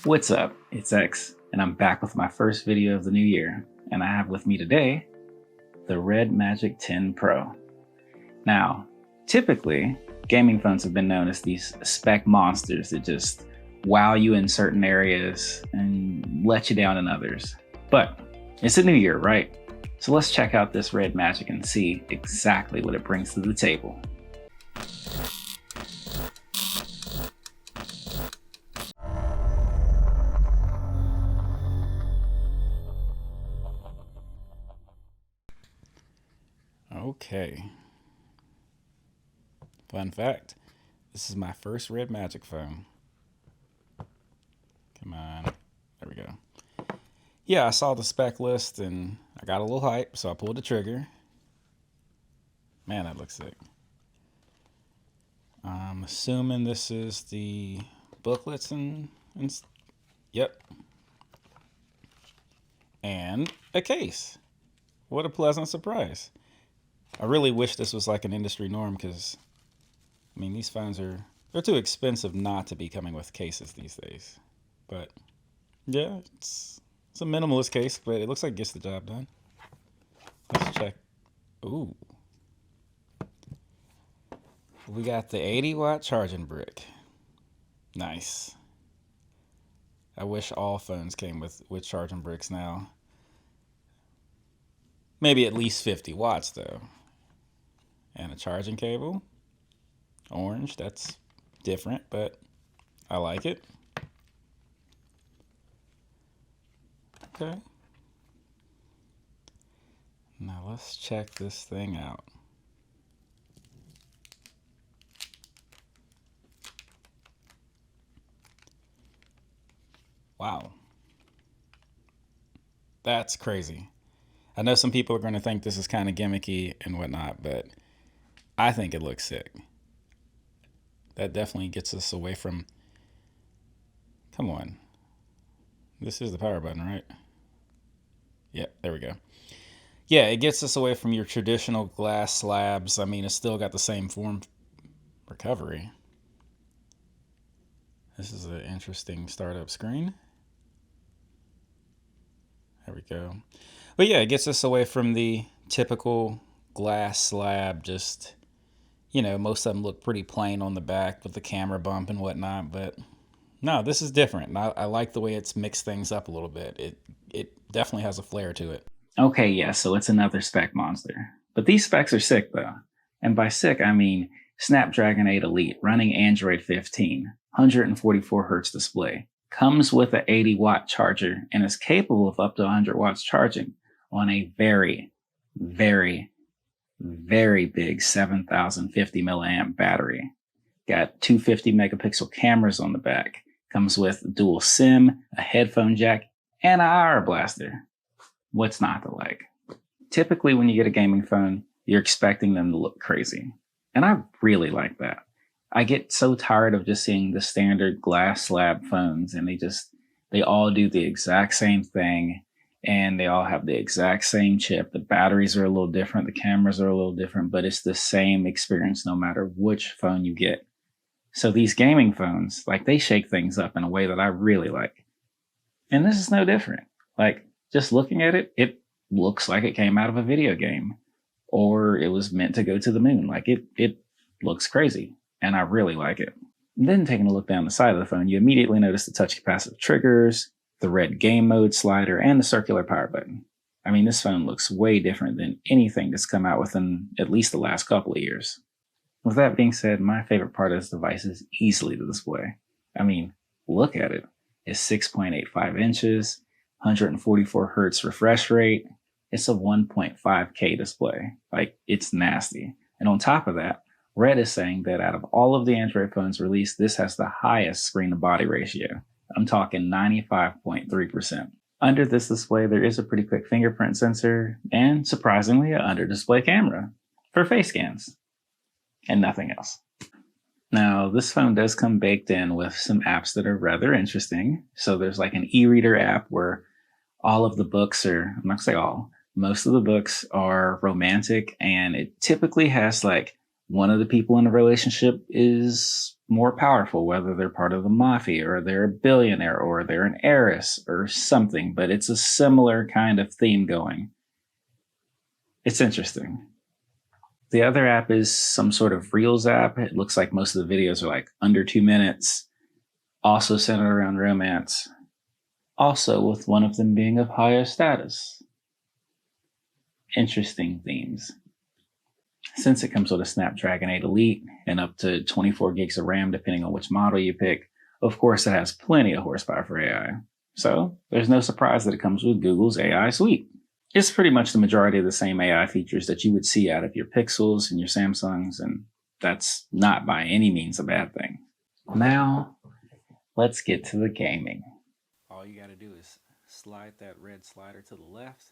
What's up? It's X, and I'm back with my first video of the new year, and I have with me today the Red Magic 10 Pro. Now, typically, gaming phones have been known as these spec monsters that just wow you in certain areas and let you down in others. But it's a new year, right? So let's check out this Red Magic and see exactly what it brings to the table. Okay. Fun fact, this is my first Red Magic phone. Come on. There we go. Yeah, I saw the spec list and I got a little hype, so I pulled the trigger. Man, that looks sick. I'm assuming this is the booklets and yep. And a case. What a pleasant surprise. I really wish this was like an industry norm because, I mean, these phones they're too expensive not to be coming with cases these days. But yeah, it's a minimalist case, but it looks like it gets the job done. Let's check. Ooh. We got the 80-watt charging brick. Nice. I wish all phones came with charging bricks now. Maybe at least 50 watts though. And a charging cable. Orange, that's different, but I like it. Okay. Now let's check this thing out. Wow. That's crazy. I know some people are going to think this is kind of gimmicky and whatnot, but I think it looks sick. That definitely gets us away from... Come on. This is the power button, right? Yeah, there we go. Yeah, it gets us away from your traditional glass slabs. I mean, it's still got the same form recovery. This is an interesting startup screen. There we go. But yeah, it gets us away from the typical glass slab. Just, you know, most of them look pretty plain on the back with the camera bump and whatnot. But no, this is different. And I like the way it's mixed things up a little bit. It definitely has a flair to it. Okay, yeah, so it's another spec monster. But these specs are sick, though. And by sick, I mean Snapdragon 8 Elite running Android 15, 144 hertz display, comes with an 80-watt charger, and is capable of up to 100 watts charging on a very, very, very big 7,050 milliamp battery. Got 250 megapixel cameras on the back. Comes with dual SIM, a headphone jack, and an IR blaster. What's not to like? Typically, when you get a gaming phone, you're expecting them to look crazy. And I really like that. I get so tired of just seeing the standard glass slab phones, and they all do the exact same thing, and they all have the exact same chip. The batteries are a little different, the cameras are a little different, but it's the same experience no matter which phone you get. So these gaming phones, like, they shake things up in a way that I really like. And this is no different. Like, just looking at it, it looks like it came out of a video game, or it was meant to go to the moon. Like, it looks crazy, and I really like it. And then taking a look down the side of the phone, you immediately notice the touch capacitive triggers, the red game mode slider, and the circular power button. I mean, this phone looks way different than anything that's come out within at least the last couple of years. With that being said, my favorite part of this device is easily the display. I mean, look at it. It's 6.85 inches, 144 hertz refresh rate. It's a 1.5K display. Like, it's nasty. And on top of that, Red is saying that out of all of the Android phones released, this has the highest screen to body ratio. I'm talking 95.3%. Under this display, there is a pretty quick fingerprint sensor and, surprisingly, an under display camera for face scans and nothing else. Now, this phone does come baked in with some apps that are rather interesting. So there's like an e-reader app where all of the books are, I'm not gonna say all, most of the books are romantic, and it typically has like one of the people in the relationship is more powerful, whether they're part of the mafia or they're a billionaire or they're an heiress or something, but it's a similar kind of theme going. It's interesting. The other app is some sort of Reels app. It looks like most of the videos are like under 2 minutes, also centered around romance, also with one of them being of higher status. Interesting themes. Since it comes with a Snapdragon 8 Elite and up to 24 gigs of RAM depending on which model you pick, of course it has plenty of horsepower for AI. So there's no surprise that it comes with Google's AI suite. It's pretty much the majority of the same AI features that you would see out of your Pixels and your Samsungs, and that's not by any means a bad thing. Now, let's get to the gaming. All you gotta do is slide that red slider to the left.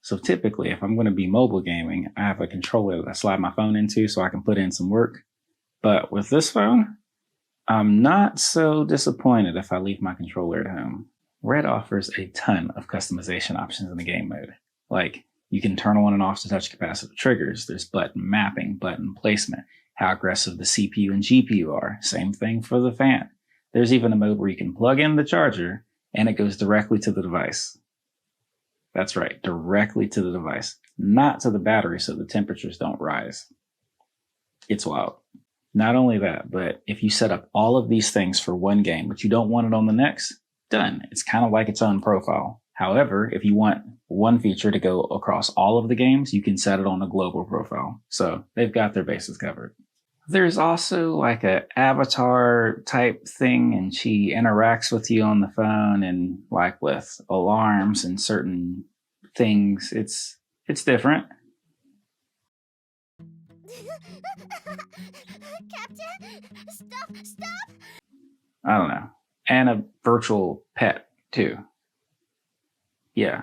So typically, if I'm going to be mobile gaming, I have a controller that I slide my phone into so I can put in some work. But with this phone, I'm not so disappointed if I leave my controller at home. Red offers a ton of customization options in the game mode. Like, you can turn on and off the touch capacitive triggers. There's button mapping, button placement, how aggressive the CPU and GPU are. Same thing for the fan. There's even a mode where you can plug in the charger and it goes directly to the device. That's right, directly to the device, not to the battery so the temperatures don't rise. It's wild. Not only that, but if you set up all of these things for one game, but you don't want it on the next, done. It's kind of like its own profile. However, if you want one feature to go across all of the games, you can set it on a global profile. So they've got their bases covered. There's also like a avatar type thing, and she interacts with you on the phone and like with alarms and certain things. It's different. Captain, stop! I don't know. And a virtual pet too. Yeah.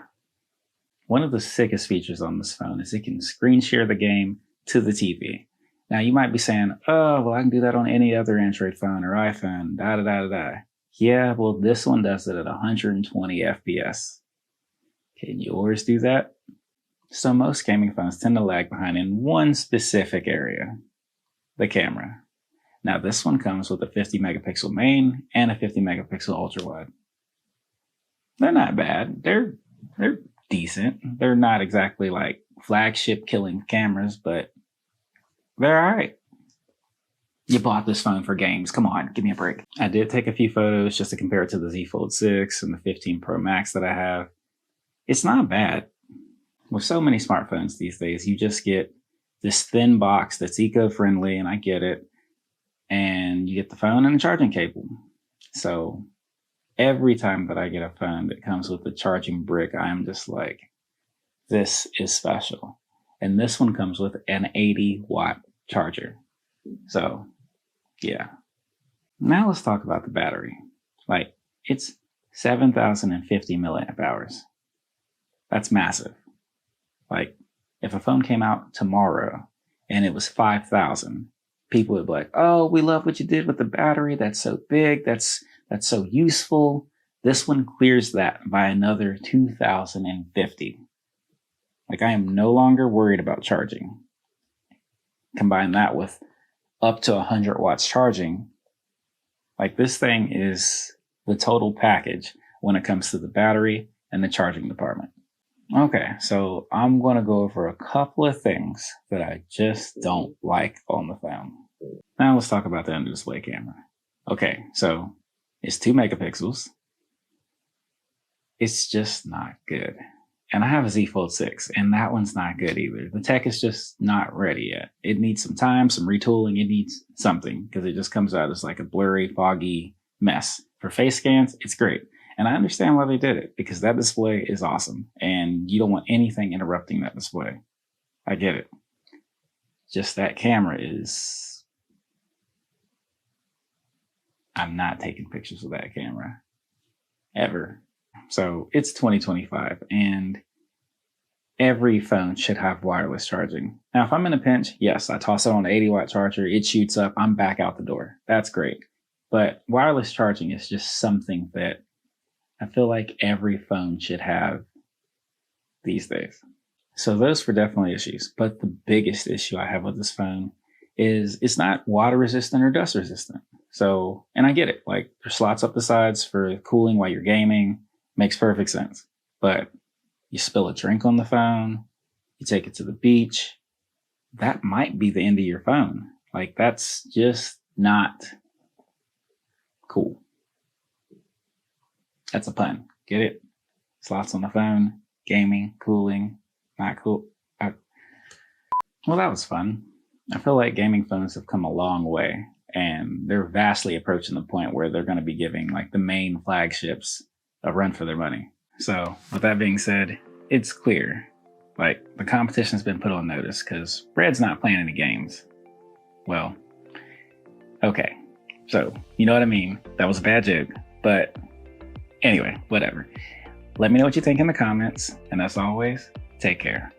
One of the sickest features on this phone is it can screen share the game to the TV. Now you might be saying, oh, well, I can do that on any other Android phone or iPhone, da. Yeah, well, this one does it at 120 FPS. Can yours do that? So most gaming phones tend to lag behind in one specific area, the camera. Now this one comes with a 50 megapixel main and a 50 megapixel ultra wide. They're not bad. They're decent. They're not exactly like flagship killing cameras, but they're all right. You bought this phone for games. Come on, give me a break. I did take a few photos just to compare it to the Z Fold 6 and the 15 Pro Max that I have. It's not bad. With so many smartphones these days, you just get this thin box that's eco-friendly, and I get it. And you get the phone and a charging cable. So every time that I get a phone that comes with a charging brick, I'm just like, this is special. And this one comes with an 80-watt charger. So, yeah. Now let's talk about the battery. Like, it's 7,050 milliamp hours. That's massive. Like, if a phone came out tomorrow and it was 5,000, people would be like, oh, we love what you did with the battery. That's so big. That's so useful. This one clears that by another 2,050. Like, I am no longer worried about charging. Combine that with up to 100 watts charging. Like, this thing is the total package when it comes to the battery and the charging department. Okay, so I'm going to go over a couple of things that I just don't like on the phone. Now let's talk about the under display camera. Okay, so it's 2 megapixels. It's just not good. And I have a Z Fold 6, and that one's not good either. The tech is just not ready yet. It needs some time, some retooling. It needs something because it just comes out as like a blurry, foggy mess. For face scans, it's great. And I understand why they did it because that display is awesome and you don't want anything interrupting that display. I get it. Just that camera is... I'm not taking pictures with that camera. Ever. So it's 2025 and every phone should have wireless charging. Now, if I'm in a pinch, yes, I toss it on an 80-watt charger, it shoots up, I'm back out the door. That's great. But wireless charging is just something that I feel like every phone should have these days. So those were definitely issues. But the biggest issue I have with this phone is it's not water resistant or dust resistant. So, and I get it. Like there's slots up the sides for cooling while you're gaming. Makes perfect sense. But you spill a drink on the phone, you take it to the beach, that might be the end of your phone. Like that's just not cool. That's a pun. Get it? Slots on the phone, gaming, cooling, not cool. Well, that was fun. I feel like gaming phones have come a long way, and they're vastly approaching the point where they're going to be giving like the main flagships a run for their money. So, with that being said, it's clear. Like, the competition's been put on notice because Red's not playing any games. Well, okay. So, you know what I mean? That was a bad joke. But anyway, whatever. Let me know what you think in the comments. And as always, take care.